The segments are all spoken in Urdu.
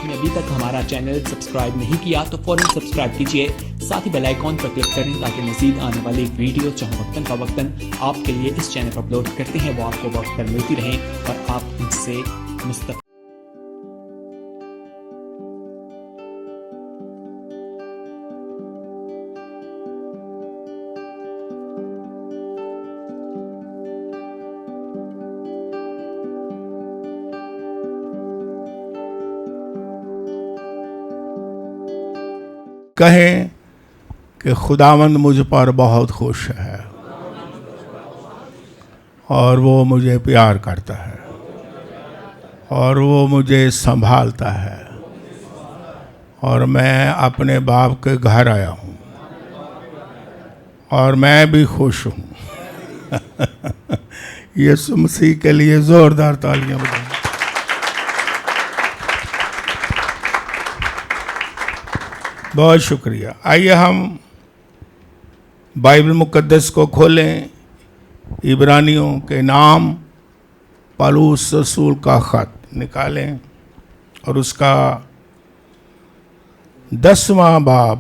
آپ نے ابھی تک ہمارا چینل سبسکرائب نہیں کیا تو فوراً سبسکرائب کیجئے، ساتھ ہی بیل آئیکن پر کلک کریں تاکہ مزید آنے والی ویڈیو جہاں وقتاً فوقتاً آپ کے لیے اس چینل پر اپلوڈ کرتے ہیں وہ آپ کو وقت پر ملتی رہیں اور آپ ان سے مستفید۔ کہیں کہ خداوند مجھ پر بہت خوش ہے اور وہ مجھے پیار کرتا ہے اور وہ مجھے سنبھالتا ہے اور میں اپنے باپ کے گھر آیا ہوں اور میں بھی خوش ہوں۔ یسوع مسیح کے لیے زوردار تالیاں بجائیں۔ بہت شکریہ۔ آئیے ہم بائبل مقدس کو کھولیں، عبرانیوں کے نام پالوس رسول کا خط نکالیں اور اس کا 10واں باب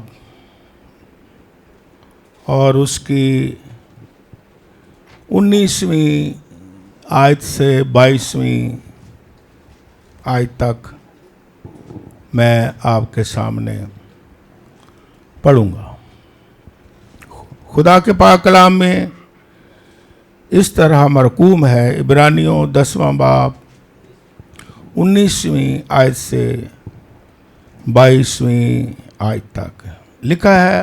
اور اس کی 19ویں آیت سے 22ویں آیت تک میں آپ کے سامنے پڑھوں گا۔ خدا کے پاک کلام میں اس طرح مرقوم ہے، عبرانیوں 10واں باب 19ویں آیت سے 22ویں آیت تک لکھا ہے،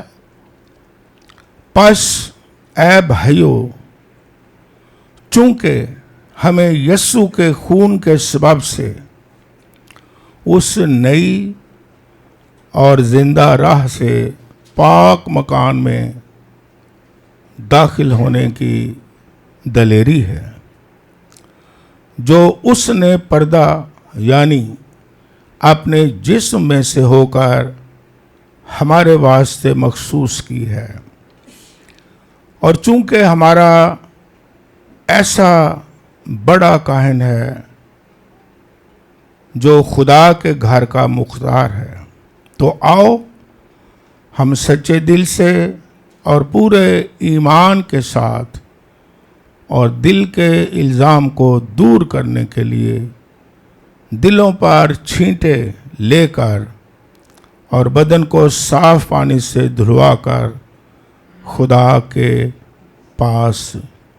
پس اے بھائیو، چونکہ ہمیں یسوع کے خون کے سبب سے اس نئی اور زندہ راہ سے پاک مکان میں داخل ہونے کی دلیری ہے، جو اس نے پردہ یعنی اپنے جسم میں سے ہو کر ہمارے واسطے مخصوص کی ہے، اور چونکہ ہمارا ایسا بڑا کاہن ہے جو خدا کے گھر کا مختار ہے، تو آؤ ہم سچے دل سے اور پورے ایمان کے ساتھ اور دل کے الزام کو دور کرنے کے لیے دلوں پر چھینٹے لے کر اور بدن کو صاف پانی سے دھلوا کر خدا کے پاس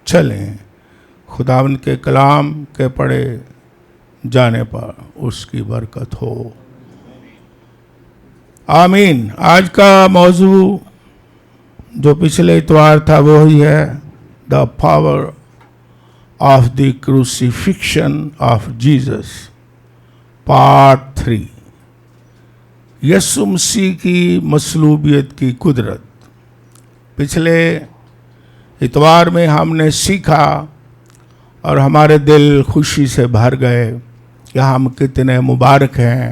چلیں۔ خداوند کے کلام کے پڑھے جانے پر اس کی برکت ہو، آمین۔ آج کا موضوع جو پچھلے اتوار تھا وہی ہے، the power of the crucifixion of Jesus, part 3، یسوع مسیح کی مصلوبیت کی قدرت۔ پچھلے اتوار میں ہم نے سیکھا اور ہمارے دل خوشی سے بھر گئے کہ ہم کتنے مبارک ہیں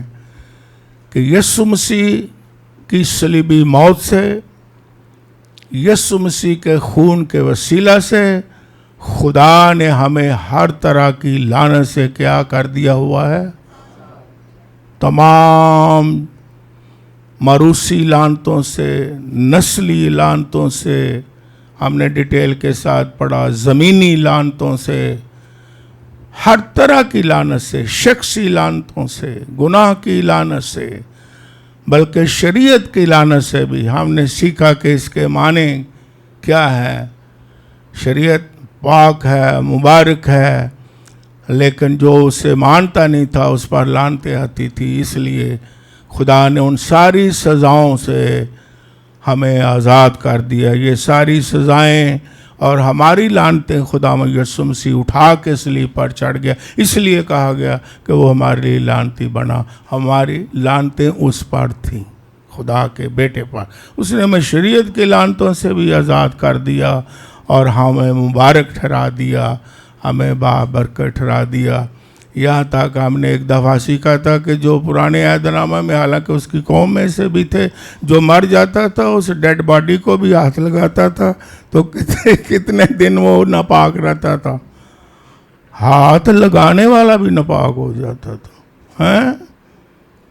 کہ یسوع مسیح کی صلیبی موت سے، یسوع مسیح کے خون کے وسیلہ سے خدا نے ہمیں ہر طرح کی لعنت سے کیا کر دیا ہوا ہے؟ تمام موروثی لعنتوں سے، نسلی لعنتوں سے، ہم نے ڈیٹیل کے ساتھ پڑھا، زمینی لعنتوں سے، ہر طرح کی لعنت سے، شخصی لعنتوں سے، گناہ کی لعنت سے، بلکہ شریعت کی لعنت سے بھی ہم نے سیکھا کہ اس کے معنی کیا ہے۔ شریعت پاک ہے، مبارک ہے، لیکن جو اسے مانتا نہیں تھا اس پر لعنتیں آتی تھی، اس لیے خدا نے ان ساری سزاؤں سے ہمیں آزاد کر دیا۔ یہ ساری سزائیں اور ہماری لعنتیں خدا یسوع مسیح اٹھا کے صلیب پر چڑھ گیا، اس لیے کہا گیا کہ وہ ہمارے لیے لعنتی بنا۔ ہماری لعنتیں اس پر تھیں، خدا کے بیٹے پر۔ اس نے ہمیں شریعت کی لعنتوں سے بھی آزاد کر دیا اور ہمیں مبارک ٹھہرا دیا، ہمیں بابرکت ٹھہرا دیا۔ یہاں تک ہم نے ایک دفعہ سیکھا تھا کہ جو پرانے عہد نامہ میں، حالانکہ اس کی قوم میں سے بھی تھے، جو مر جاتا تھا اس ڈیڈ باڈی کو بھی ہاتھ لگاتا تھا تو کتنے دن وہ ناپاک رہتا تھا، ہاتھ لگانے والا بھی ناپاک ہو جاتا تھا۔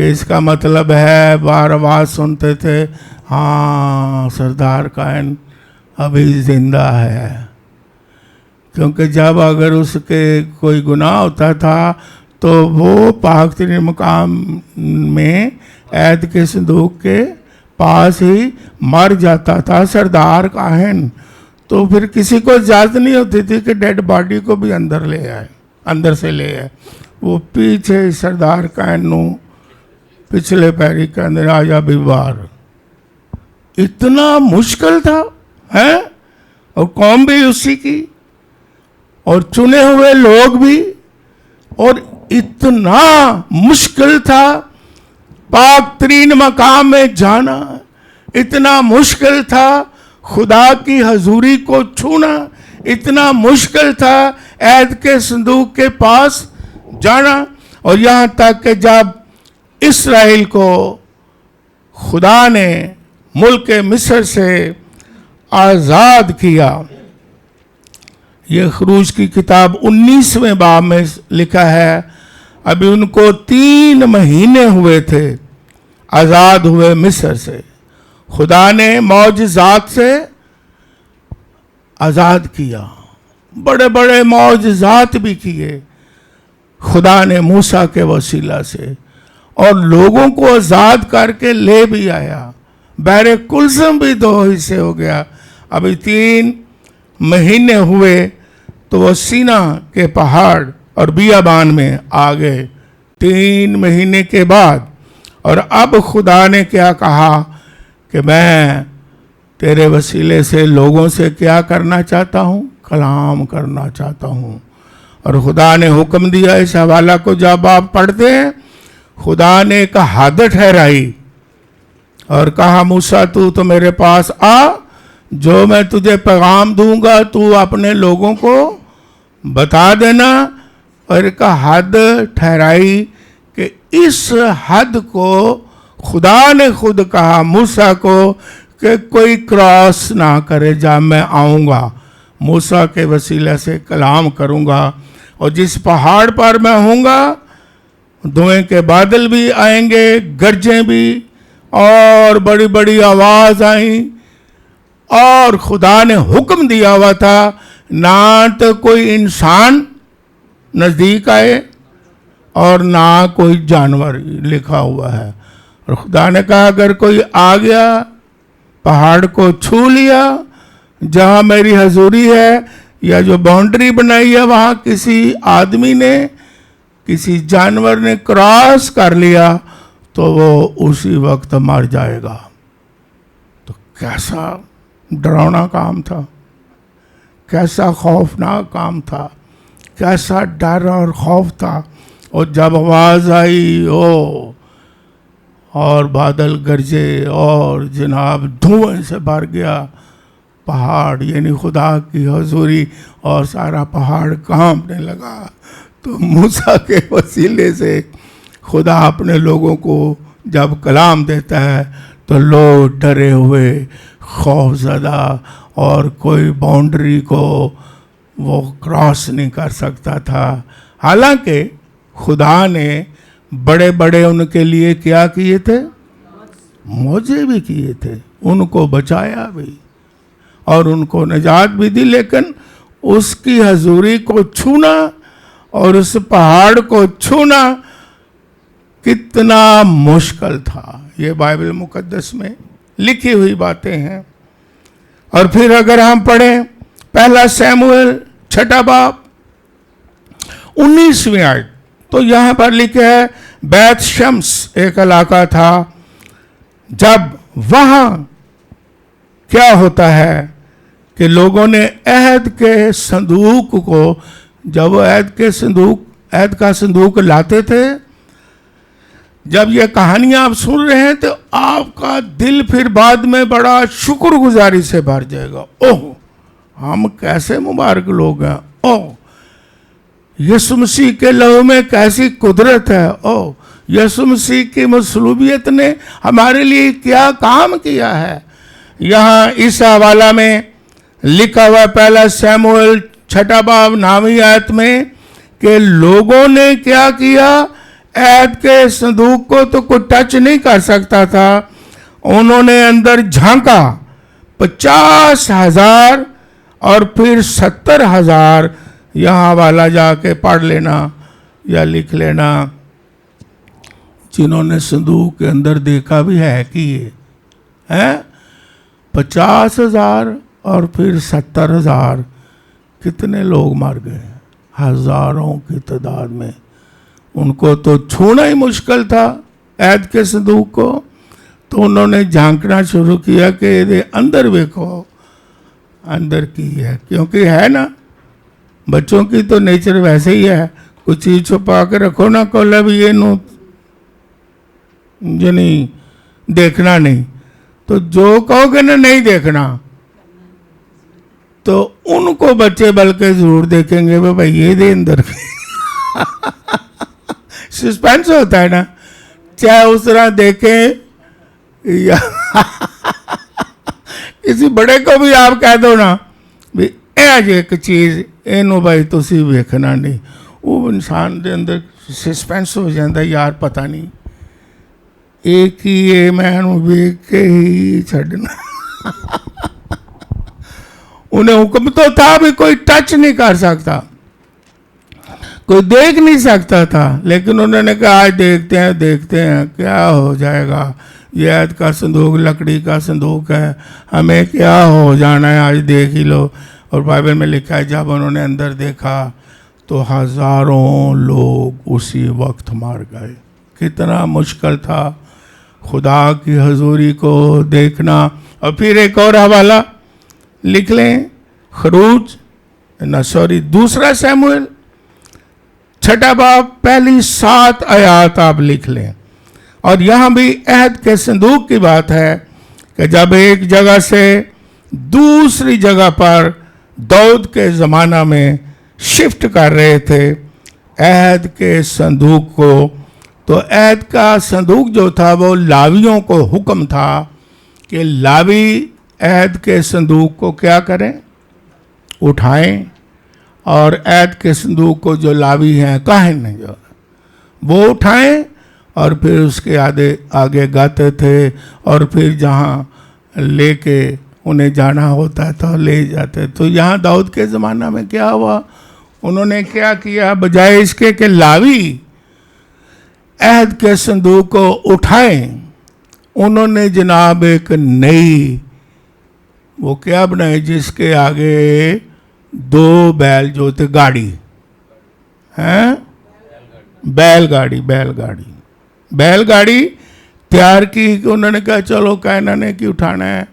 کہ اس کا مطلب ہے بار آواز سنتے تھے ہاں سردار کائن ابھی زندہ ہے. کیونکہ جب اگر اس کے کوئی گناہ ہوتا تھا تو وہ پاک ترین مقام میں عہد کے صندوق کے پاس ہی مر جاتا تھا سردار کاہن. تو پھر کسی کو اجازت نہیں ہوتی تھی کہ ڈیڈ باڈی کو بھی اندر لے آئے, اندر سے لے آئے. وہ پیچھے سردار کاہن نو پچھلے پیری کے اندر آجا بھی بار. اتنا مشکل تھا ہے, اور قوم بھی اسی کی اور چنے ہوئے لوگ بھی, اور اتنا مشکل تھا پاک ترین مقام میں جانا, اتنا مشکل تھا خدا کی حضوری کو چھونا, اتنا مشکل تھا عہد کے صندوق کے پاس جانا. اور یہاں تک کہ جب اسرائیل کو خدا نے ملک مصر سے آزاد کیا, یہ خروج کی کتاب 19ویں باب میں لکھا ہے, ابھی ان کو 3 مہینے ہوئے تھے آزاد ہوئے مصر سے. خدا نے معجزات سے آزاد کیا, بڑے بڑے معجزات بھی کیے خدا نے موسیٰ کے وسیلہ سے, اور لوگوں کو آزاد کر کے لے بھی آیا. بحر کلثم بھی 2 حصے ہو گیا. ابھی 3 مہینے ہوئے تو وہ سینا کے پہاڑ اور بیابان میں آ گئے 3 مہینے کے بعد. اور اب خدا نے کیا کہا کہ میں تیرے وسیلے سے لوگوں سے کیا کرنا چاہتا ہوں, کلام کرنا چاہتا ہوں. اور خدا نے حکم دیا, اس حوالہ کو جب آپ پڑھتے ہیں, خدا نے ایک حد ٹھہرائی اور کہا موسیٰ تو میرے پاس آ, جو میں تجھے پیغام دوں گا تو اپنے لوگوں کو بتا دینا. اور ایک حد ٹھہرائی کہ اس حد کو خدا نے خود کہا موسیٰ کو کہ کوئی کراس نہ کرے, جب میں آؤں گا موسیٰ کے وسیلے سے کلام کروں گا. اور جس پہاڑ پر میں ہوں گا دھوئیں کے بادل بھی آئیں گے, گرجیں بھی, اور بڑی بڑی آواز آئیں. اور خدا نے حکم دیا ہوا تھا نہ تو کوئی انسان نزدیک آئے اور نہ کوئی جانور, لکھا ہوا ہے. اور خدا نے کہا اگر کوئی آ گیا پہاڑ کو چھو لیا جہاں میری حضوری ہے, یا جو باؤنڈری بنائی ہے وہاں کسی آدمی نے کسی جانور نے کراس کر لیا تو وہ اسی وقت مر جائے گا. تو کیسا ڈراؤنا کام تھا, کیسا خوفناک کام تھا, کیسا ڈر اور خوف تھا. اور جب آواز آئی اور بادل گرجے اور جناب دھوئیں سے بھر گیا پہاڑ, یعنی خدا کی حضوری, اور سارا پہاڑ کانپنے لگا. تو موسیٰ کے وسیلے سے خدا اپنے لوگوں کو جب کلام دیتا ہے تو لوگ ڈرے ہوئے, خوف زدہ, اور کوئی باؤنڈری کو وہ کراس نہیں کر سکتا تھا. حالانکہ خدا نے بڑے بڑے ان کے لیے کیا کیے تھے, معجزے بھی کیے تھے, ان کو بچایا بھی اور ان کو نجات بھی دی. لیکن اس کی حضوری کو چھونا اور اس پہاڑ کو چھونا کتنا مشکل تھا, یہ بائبل مقدس میں لکھی ہوئی باتیں ہیں. اور پھر اگر ہم پڑھیں 1 سیموئیل 6 باب 19ویں آیت, تو یہاں پر لکھا ہے بیت شمس ایک علاقہ تھا. جب وہاں کیا ہوتا ہے کہ لوگوں نے عہد کے صندوق کو, جب وہ عہد کا صندوق لاتے تھے, جب یہ کہانیاں آپ سن رہے ہیں تو آپ کا دل پھر بعد میں بڑا شکر گزاری سے بھر جائے گا. اوہ ہم کیسے مبارک لوگ ہیں, اوہ یسوع مسیح کے لہو میں کیسی قدرت ہے, اوہ یسوع مسیح کی مصلوبیت نے ہمارے لیے کیا کام کیا ہے. یہاں اس حوالہ میں لکھا ہوا 1 سیموئیل 6 باب 9 آیت میں کہ لوگوں نے کیا کیا, عہد کے صندوق کو تو کوئی ٹچ نہیں کر سکتا تھا. انہوں نے اندر جھانکا. 50,000 اور پھر 70,000. یہاں والا جا کے پڑھ لینا یا لکھ لینا. جنہوں نے صندوق کے اندر دیکھا بھی ہے کہ یہ ہے 50,000 اور پھر 70,000. کتنے لوگ مر گئے؟ ہزاروں کی تعداد میں. ان کو تو چھونا ہی مشکل تھا عہد کے صندوق کو. تو انہوں نے جھانکنا شروع کیا کہ یہ اندر دیکھو اندر کی ہے. کیونکہ ہے نا بچوں کی تو نیچر ویسے ہی ہے, کچھ چیز چھپا کے رکھو نا کولا بھی یہ نو یعنی دیکھنا نہیں. تو جو کہو گے نا نہیں دیکھنا تو ان کو بچے بلکہ ضرور دیکھیں گے بھائی یہ دے اندر. سسپینس ہوتا ہے نا, چاہے اس طرح دیکھیں یا کسی بڑے کو بھی آپ کہہ دو نا بھی اے ایک چیز اینو بھائی تسی ویکھنا نہیں, وہ انسان دے اندر سسپینس ہو جاتا یار پتہ نہیں ایک ہی یہ میں ویکھ کے ہی چھڈنا. انہیں حکم تو تھا بھی کوئی ٹچ نہیں کر سکتا, کوئی دیکھ نہیں سکتا تھا, لیکن انہوں نے کہا آج دیکھتے ہیں کیا ہو جائے گا. یہ عہد کا صندوق لکڑی کا صندوق ہے, ہمیں کیا ہو جانا ہے, آج دیکھ ہی لو. اور بائبل میں لکھا ہے جب انہوں نے اندر دیکھا تو ہزاروں لوگ اسی وقت مار گئے. کتنا مشکل تھا خدا کی حضوری کو دیکھنا. اور پھر ایک اور حوالہ لکھ لیں, خروج دوسرا سیموئیل 6 باب پہلی 7 آیات آپ لکھ لیں. اور یہاں بھی عہد کے صندوق کی بات ہے کہ جب ایک جگہ سے دوسری جگہ پر داؤد کے زمانہ میں شفٹ کر رہے تھے عہد کے صندوق کو, تو عہد کا صندوق جو تھا وہ لاویوں کو حکم تھا کہ لاوی عہد کے صندوق کو کیا کریں, اٹھائیں. اور عہد کے صندوق کو جو لاوی ہیں کاہن ہیں جو وہ اٹھائیں اور پھر اس کے آگے گاتے تھے, اور پھر جہاں لے کے انہیں جانا ہوتا تھا لے جاتے. تو یہاں داؤد کے زمانہ میں کیا ہوا, انہوں نے کیا کیا, بجائے اس کے کہ لاوی عہد کے صندوق کو اٹھائیں, انہوں نے جناب ایک نئی وہ کیا بنائی جس کے آگے 2 بیل جو تھے گاڑی ہیں, بیل گاڑی تیار کی. کہ انہوں نے کہا چلو کہنا نے کہ اٹھانا ہے,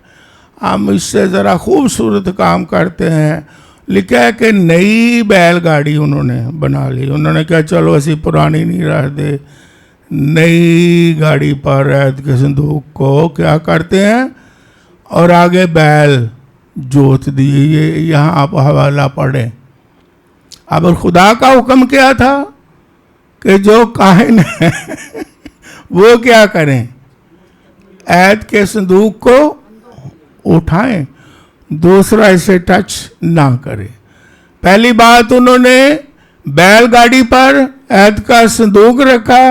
ہم اس سے ذرا خوبصورت کام کرتے ہیں. لکھا ہے کہ نئی بیل گاڑی انہوں نے بنا لی. انہوں نے کہا چلو اسی پرانی نہیں رہ دے, نئی گاڑی پر عہد کے صندوق کو کیا کرتے ہیں اور آگے بیل جوت دیے. یہ یہاں آپ حوالہ پڑھیں. اب خدا کا حکم کیا تھا کہ جو کاہن ہیں وہ کیا کریں, عہد کے صندوق کو اٹھائیں, دوسرا اسے ٹچ نہ کرے. پہلی بات انہوں نے بیل گاڑی پر عہد کا صندوق رکھا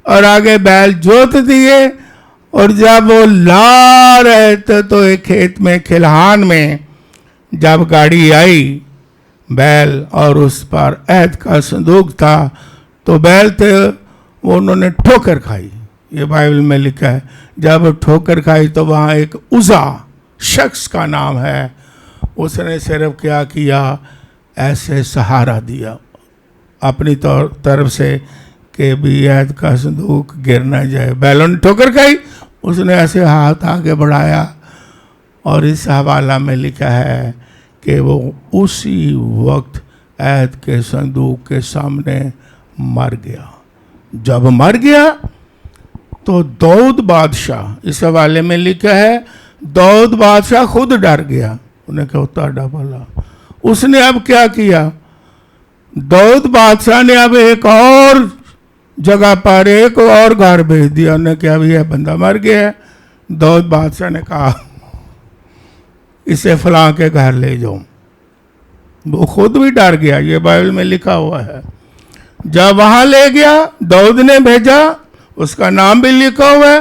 اور آگے بیل جوت دیے. اور جب وہ لا رہے تھے تو ایک کھیت میں کھلہان میں جب گاڑی آئی بیل اور اس پر عہد کا صندوق تھا تو بیل تھے وہ انہوں نے ٹھوکر کھائی. یہ بائبل میں لکھا ہے جب ٹھوکر کھائی تو وہاں ایک عزا شخص کا نام ہے, اس نے صرف کیا کیا, ایسے سہارا دیا اپنی طرف سے کہ بھی عہد کا صندوق گر نہ جائے. بیلوں نے ٹھوکر کھائی, اس نے ایسے ہاتھ آگے بڑھایا اور اس حوالہ میں لکھا ہے کہ وہ اسی وقت عہد کے صندوق کے سامنے مر گیا. جب مر گیا تو داؤد بادشاہ, اس حوالے میں لکھا ہے داؤد بادشاہ خود ڈر گیا. انہیں کہا تہاڈا بھلا. اس نے اب کیا کیا, داؤد بادشاہ نے اب ایک اور جگہ پر ایک اور گھر بھیج دیا. انہیں کہا بھی یہ بندہ مر گیا ہے. داؤد بادشاہ نے کہا اسے فلاں کے گھر لے جاؤ. وہ خود بھی ڈر گیا, یہ بائبل میں لکھا ہوا ہے. جب وہاں لے گیا، داؤد نے بھیجا، اس کا نام بھی لکھا ہوا ہے.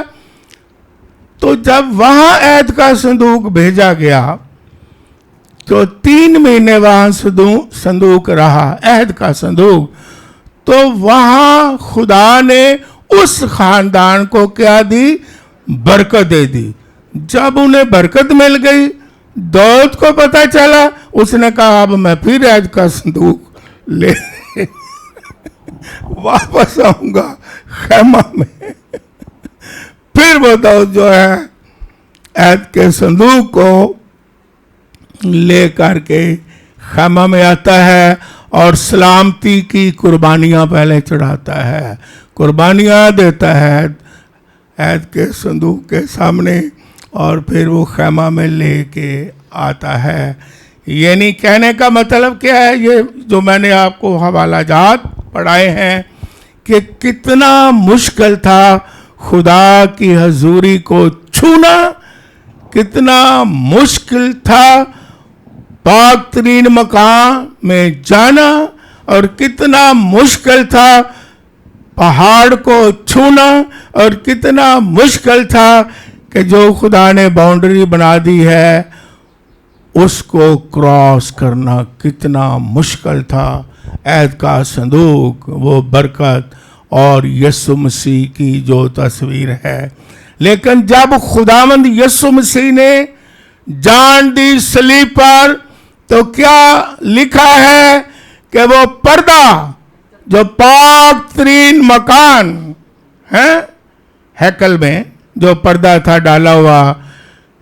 تو جب وہاں عہد کا صندوق بھیجا گیا تو 3 مہینے وہاں صندوق رہا، عہد کا صندوق. تو وہاں خدا نے اس خاندان کو کیا دی؟ برکت دے دی. جب انہیں برکت مل گئی، داؤد کو پتا چلا، اس نے کہا اب میں پھر عہد کا صندوق لے واپس آؤں گا خیمہ میں. پھر وہ داؤد جو ہے عہد کے صندوق کو لے کر کے خیمہ میں آتا ہے اور سلامتی کی قربانیاں پہلے چڑھاتا ہے، قربانیاں دیتا ہے عہد کے صندوق کے سامنے، اور پھر وہ خیمہ میں لے کے آتا ہے. یعنی کہنے کا مطلب کیا ہے؟ یہ جو میں نے آپ کو حوالہ جات پڑھائے ہیں کہ کتنا مشکل تھا خدا کی حضوری کو چھونا، کتنا مشکل تھا پاک ترین مقام میں جانا، اور کتنا مشکل تھا پہاڑ کو چھونا، اور کتنا مشکل تھا کہ جو خدا نے باؤنڈری بنا دی ہے اس کو کراس کرنا کتنا مشکل تھا. عہد کا صندوق وہ برکت اور یسوع مسیح کی جو تصویر ہے. لیکن جب خداوند یسوع مسیح نے جان دی صلیب پر، تو کیا لکھا ہے کہ وہ پردہ جو پاک ترین مکان ہے ہیکل میں جو پردہ تھا ڈالا ہوا،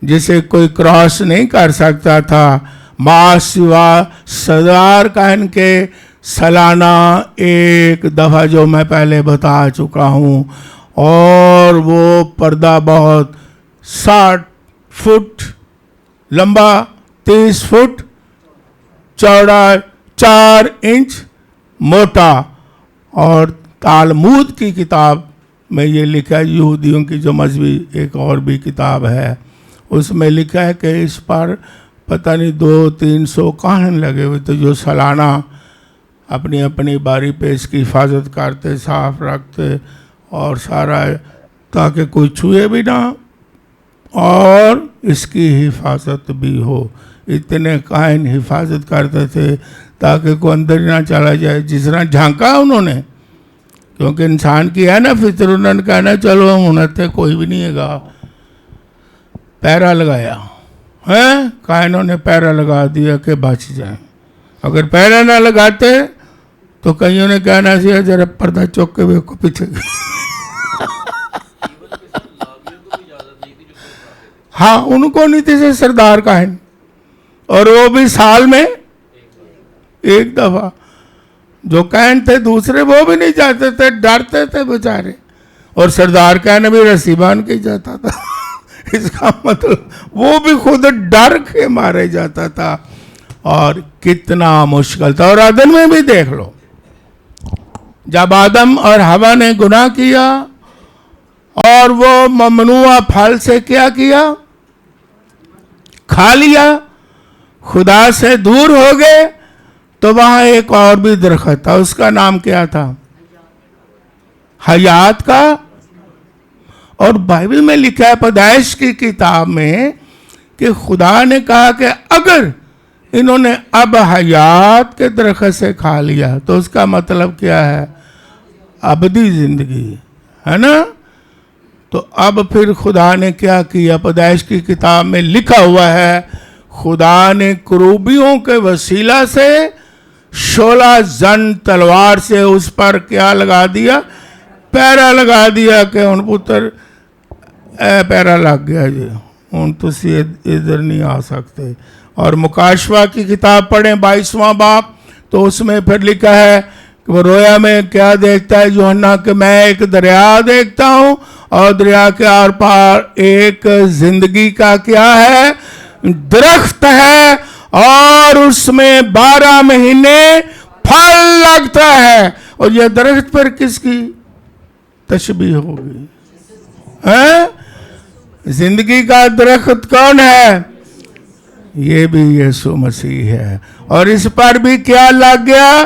جسے کوئی کراس نہیں کر سکتا تھا ما سوا سردار کاہن کے سالانہ ایک دفعہ، جو میں پہلے بتا چکا ہوں. اور وہ پردہ بہت 60 فٹ لمبا، 30 فٹ چوڑا، 4 انچ موٹا. اور تالمود کی کتاب میں یہ لکھا ہے، یہودیوں کی جو مذہبی ایک اور بھی کتاب ہے، اس میں لکھا ہے کہ اس پر پتہ نہیں 200-300 کاہن لگے ہوئے تھے جو سالانہ اپنی اپنی باری پہ اس کی حفاظت کرتے، صاف رکھتے اور سارا، تاکہ کوئی چھوئے بھی نہ اور اس کی حفاظت بھی ہو. اتنے کاہن حفاظت کرتے تھے تاکہ کوئی اندر نہ چلا جائے. جس طرح جھانکا انہوں نے، کیونکہ انسان کی ہے نا فطر، انہوں نے کہنا چلو ہنتے کوئی بھی نہیں ہے گا، پیرا لگایا ہے، کائنوں نے پیرا لگا دیا کہ بچ جائیں. اگر پیرا نہ لگاتے تو کئیوں نے کہنا سی ذرا پردہ چوک کے وہ کو پیچھے. ہاں ان کو نہیں تھے سردار کاہن، اور وہ بھی سال میں ایک دفعہ. جو کاہن تھے دوسرے وہ بھی نہیں جاتے تھے، ڈرتے تھے بیچارے. اور سردار کاہن بھی رسی باندھ کے جاتا تھا. اس کا مطلب وہ بھی خود ڈر کے مارے جاتا تھا. اور کتنا مشکل تھا. اور عدن میں بھی دیکھ لو، جب آدم اور حوا نے گناہ کیا اور وہ ممنوع پھل سے کیا کھا لیا، خدا سے دور ہو گئے، تو وہاں ایک اور بھی درخت تھا. اس کا نام کیا تھا؟ حیات کا. اور بائبل میں لکھا ہے پیدائش کی کتاب میں کہ خدا نے کہا کہ اگر انہوں نے اب حیات کے درخت سے کھا لیا تو اس کا مطلب کیا ہے؟ ابدی زندگی ہے نا. تو اب پھر خدا نے کیا کیا؟ پیدائش کی کتاب میں لکھا ہوا ہے خدا نے کروبیوں کے وسیلہ سے شعلہ زن تلوار سے اس پر کیا لگا دیا؟ پیرا لگا دیا کہ ان پتر پیرا لگ گیا جی، ان تو ادھر نہیں آ سکتے. اور مکاشفہ کی کتاب پڑھیں 22واں باب، تو اس میں پھر لکھا ہے کہ وہ رویا میں کیا دیکھتا ہے یوحنا، کہ میں ایک دریا دیکھتا ہوں اور دریا کے آر پار ایک زندگی کا کیا ہے؟ درخت ہے، اور اس میں 12 مہینے پھل لگتا ہے. اور یہ درخت پر کس کی تشبیہ ہوگی؟ زندگی کا درخت کون ہے؟ یہ بھی یسوع مسیح ہے. اور اس پر بھی کیا لگ گیا؟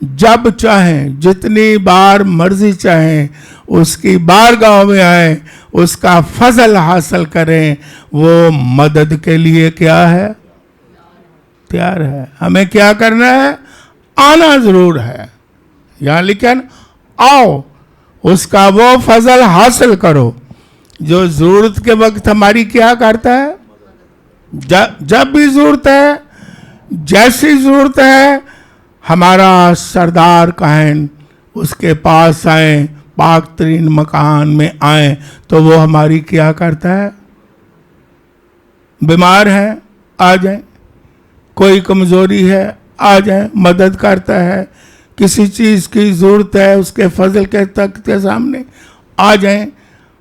جب چاہیں جتنی بار مرضی چاہیں اس کی بارگاہ میں آئیں, اس کا فضل حاصل کریں. وہ مدد کے لیے کیا ہے؟ تیار ہے. ہمیں کیا کرنا ہے؟ آنا ضرور ہے. یہاں لکھن آؤ, اس کا وہ فضل حاصل کرو جو ضرورت کے وقت ہماری کیا کرتا ہے. جب بھی ضرورت ہے, جیسی ضرورت ہے, ہمارا سردار کاہن اس کے پاس آئیں, پاک ترین مکان میں آئیں, تو وہ ہماری کیا کرتا ہے؟ بیمار ہیں آ جائیں, کوئی کمزوری ہے آ جائیں, مدد کرتا ہے. کسی چیز کی ضرورت ہے, اس کے فضل کے تک کے سامنے آ جائیں.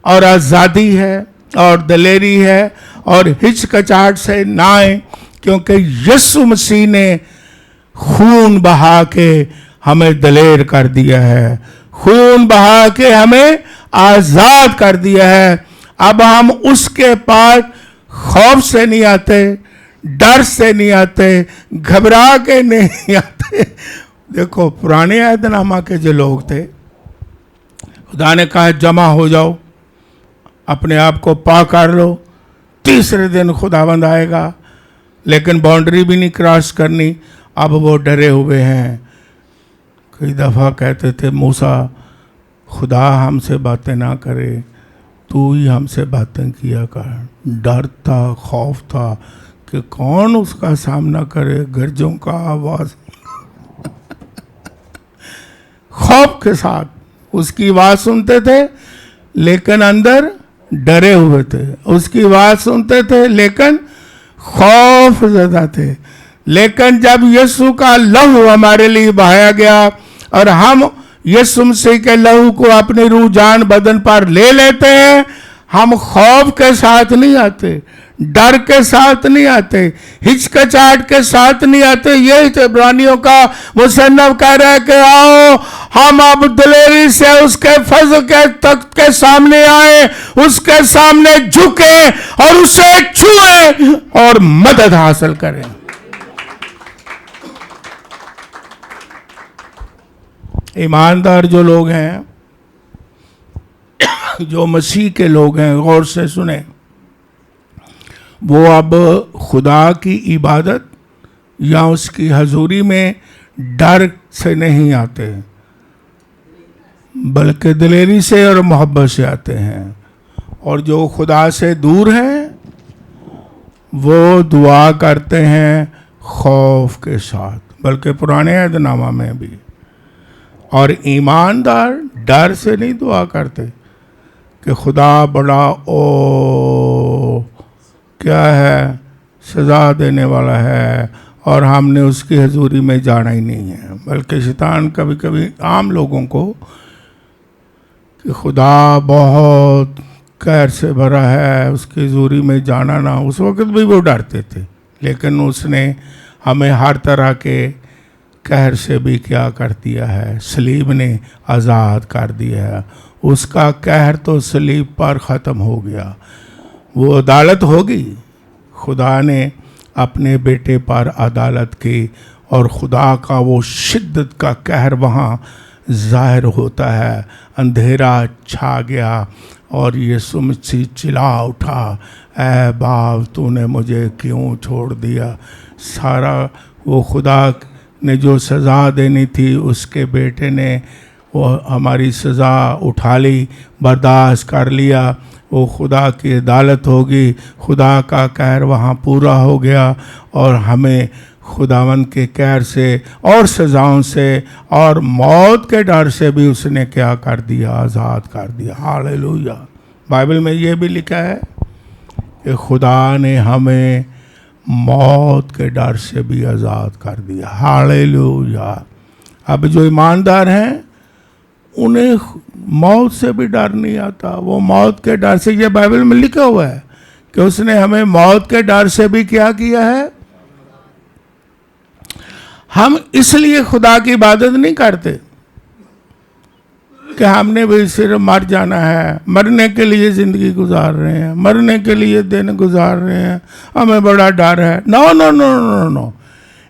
اور آزادی ہے اور دلیری ہے, اور ہچکچاہٹ سے نہ آئیں, کیونکہ یسوع مسیح نے خون بہا کے ہمیں دلیر کر دیا ہے, خون بہا کے ہمیں آزاد کر دیا ہے. اب ہم اس کے پاس خوف سے نہیں آتے, ڈر سے نہیں آتے, گھبرا کے نہیں آتے. دیکھو پرانے عہد نامہ کے جو لوگ تھے, خدا نے کہا جمع ہو جاؤ, اپنے آپ کو پاک کر لو, تیسرے دن خداوند آئے گا, لیکن باؤنڈری بھی نہیں کراس کرنی. اب وہ ڈرے ہوئے ہیں. کئی دفعہ کہتے تھے موسیٰ خدا ہم سے باتیں نہ کرے, تو ہی ہم سے باتیں کیا کر. ڈر تھا, خوف تھا کہ کون اس کا سامنا کرے, گرجوں کا آواز. خوف کے ساتھ اس کی آواز سنتے تھے, لیکن اندر ڈرے ہوئے تھے. اس کی آواز سنتے تھے لیکن خوف زدہ تھے. لیکن جب یسوع کا لہو ہمارے لیے بہایا گیا اور ہم یسوع مسیح کے لہو کو اپنی روح جان بدن پر لے لیتے ہیں, ہم خوف کے ساتھ نہیں آتے, ڈر کے ساتھ نہیں آتے, ہچکچاہٹ کے ساتھ نہیں آتے. یہی عبرانیوں کا مصنف کہہ رہا ہے کہ آؤ ہم اب دلیری سے اس کے فضل کے تخت کے سامنے آئیں, اس کے سامنے جھکیں اور اسے چھوئیں اور مدد حاصل کریں. ایماندار جو لوگ ہیں, جو مسیح کے لوگ ہیں, غور سے سنیں, وہ اب خدا کی عبادت یا اس کی حضوری میں ڈر سے نہیں آتے, بلکہ دلیری سے اور محبت سے آتے ہیں. اور جو خدا سے دور ہیں وہ دعا کرتے ہیں خوف کے ساتھ, بلکہ پرانے عہد نامہ میں بھی. اور ایماندار ڈر سے نہیں دعا کرتے کہ خدا بڑا کیا ہے, سزا دینے والا ہے اور ہم نے اس کی حضوری میں جانا ہی نہیں ہے. بلکہ شیطان کبھی کبھی عام لوگوں کو کہ خدا بہت قہر سے بھرا ہے, اس کی حضوری میں جانا نہ, اس وقت بھی وہ ڈرتے تھے. لیکن اس نے ہمیں ہر طرح کے قہر سے بھی کیا کر دیا ہے, صلیب نے آزاد کر دیا ہے. اس کا قہر تو صلیب پر ختم ہو گیا. وہ عدالت ہوگی, خدا نے اپنے بیٹے پر عدالت کی, اور خدا کا وہ شدت کا قہر وہاں ظاہر ہوتا ہے. اندھیرا چھا گیا اور یسوع مسیح چلا اٹھا, اے باپ تو نے مجھے کیوں چھوڑ دیا. سارا وہ خدا نے جو سزا دینی تھی اس کے بیٹے نے وہ ہماری سزا اٹھا لی, برداشت کر لیا. وہ خدا کی عدالت ہوگی, خدا کا قہر وہاں پورا ہو گیا, اور ہمیں خداوند کے قہر سے اور سزاؤں سے اور موت کے ڈر سے بھی اس نے کیا کر دیا, آزاد کر دیا. ہاللویا. بائبل میں یہ بھی لکھا ہے کہ خدا نے ہمیں موت کے ڈر سے بھی آزاد کر دیا. ہاللویا. اب جو ایماندار ہیں انہیں موت سے بھی ڈر نہیں آتا. وہ موت کے ڈر سے, یہ بائبل میں لکھا ہوا ہے کہ اس نے ہمیں موت کے ڈر سے بھی کیا ہے. ہم اس لیے خدا کی عبادت نہیں کرتے کہ ہم نے بھی صرف مر جانا ہے, مرنے کے لیے زندگی گزار رہے ہیں, مرنے کے لیے دن گزار رہے ہیں, ہمیں بڑا ڈر ہے. نو نو نو نو نو.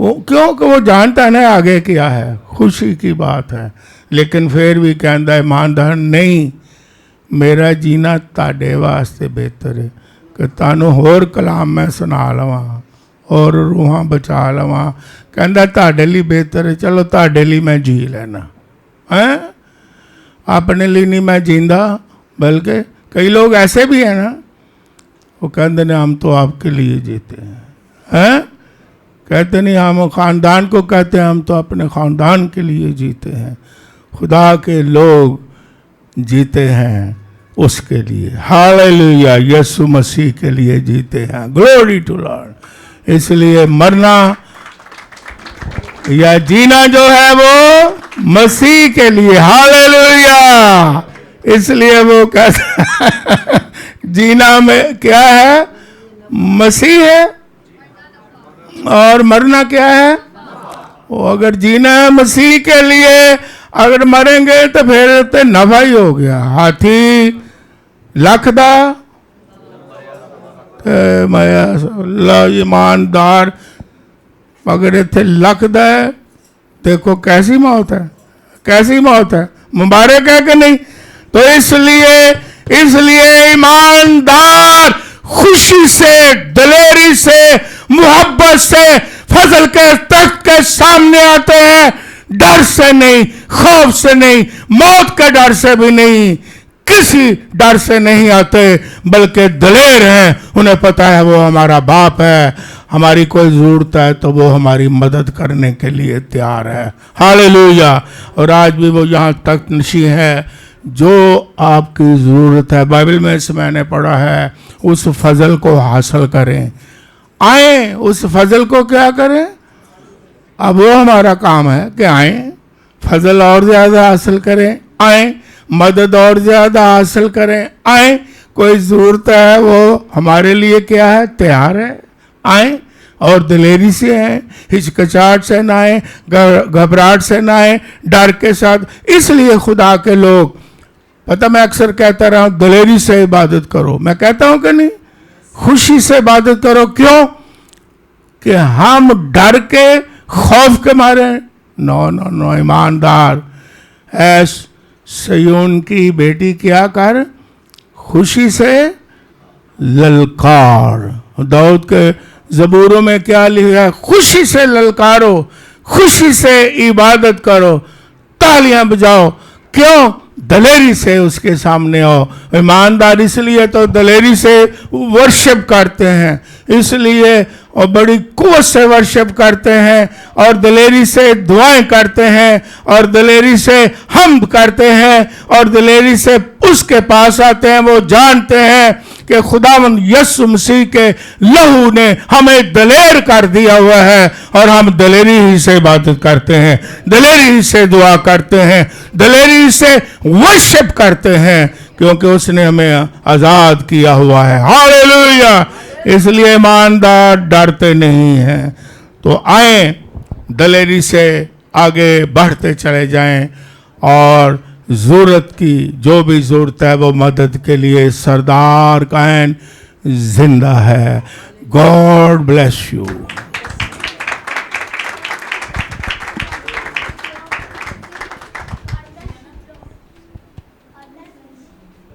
وہ کیونکہ وہ جانتا ہے نا آگے کیا ہے, خوشی کی بات ہے. لیکن پھر بھی کہتا ہے ایماندار نہیں, میرا جینا تاڈے واسطے بہتر ہے کہ تانوں ہور کلام میں سنا لواں اور روحاں بچا لواں. کہندا تاڈے لیے بہتر ہے, چلو تاڈے لیے میں جی لینا ہیں, اپنے لیے نہیں میں جیندا. بلکہ کئی لوگ ایسے بھی ہیں نا, وہ کہتے ہیں ہم تو آپ کے لیے جیتے ہیں, کہتے نہیں ہم خاندان کو کہتے ہیں ہم تو اپنے خاندان کے لیے جیتے ہیں. خدا کے لوگ جیتے ہیں اس کے لیے, ہاللیلویا, یسوع مسیح کے لیے جیتے ہیں. Glory to lord. اس لیے مرنا یا جینا جو ہے وہ مسیح کے لیے, ہاللیلویا. اس لیے وہ کہتے ہیں جینا میں کیا ہے, مسیح ہے, اور مرنا کیا ہے. وہ اگر جینا ہے مسیح کے لیے, اگر مریں گے تو پھر تو نفع ہی ہو گیا. ہاتھی لکھ دا اللہ ایماندار, اگر اتنے لکھ دا ہے, دیکھو کیسی موت ہے, کیسی موت ہے, مبارک ہے کہ نہیں. تو اس لیے ایماندار خوشی سے, دلیری سے, محبت سے فضل کے تخت کے سامنے آتے ہیں. ڈر سے نہیں, خوف سے نہیں, موت کے ڈر سے بھی نہیں, کسی ڈر سے نہیں آتے, بلکہ دلیر ہیں. انہیں پتہ ہے وہ ہمارا باپ ہے, ہماری کوئی ضرورت ہے تو وہ ہماری مدد کرنے کے لیے تیار ہے. ہاللیلویا. اور آج بھی وہ یہاں تک نشیں ہے. جو آپ کی ضرورت ہے, بائبل میں اس میں نے پڑھا ہے, اس فضل کو حاصل کریں. آئیں اس فضل کو کیا کریں. اب وہ ہمارا کام ہے کہ آئیں, فضل اور زیادہ حاصل کریں, آئیں مدد اور زیادہ حاصل کریں, آئیں کوئی ضرورت ہے وہ ہمارے لیے کیا ہے, تیار ہے. آئیں اور دلیری سے آئیں, ہچکچاہٹ سے نہ آئیں, گھبراہٹ سے نہ آئیں, ڈر کے ساتھ. اس لیے خدا کے لوگ, پتہ میں اکثر کہتا رہا ہوں دلیری سے عبادت کرو. میں کہتا ہوں کہ نہیں, خوشی سے عبادت کرو. کیوں کہ ہم ڈر کے, خوف کے مارے. نو ایماندار ایس سیون کی بیٹی کیا کر, خوشی سے للکار. داؤد کے زبوروں میں کیا لکھا ہے, خوشی سے للکارو, خوشی سے عبادت کرو, تالیاں بجاؤ. کیوں, دلیری سے اس کے سامنے آؤ. ایماندار اس لیے تو دلیری سے ورشپ کرتے ہیں, اس لیے اور بڑی قوت سے ورشپ کرتے ہیں, اور دلیری سے دعائیں کرتے ہیں, اور دلیری سے حمد کرتے ہیں, اور دلیری سے اس کے پاس آتے ہیں. وہ جانتے ہیں کہ خداوند یسوع مسیح کے لہو نے ہمیں دلیر کر دیا ہوا ہے, اور ہم دلیری ہی سے عبادت کرتے ہیں, دلیری ہی سے دعا کرتے ہیں, دلیری سے ورشپ کرتے ہیں, کیونکہ اس نے ہمیں آزاد کیا ہوا ہے. ہاللیلویا. اس لیے ایماندار ڈرتے نہیں ہیں. تو آئیں دلیری سے آگے بڑھتے چلے جائیں, اور ضرورت کی جو بھی ضرورت ہے وہ مدد کے لیے سردار کائن زندہ ہے. God bless you.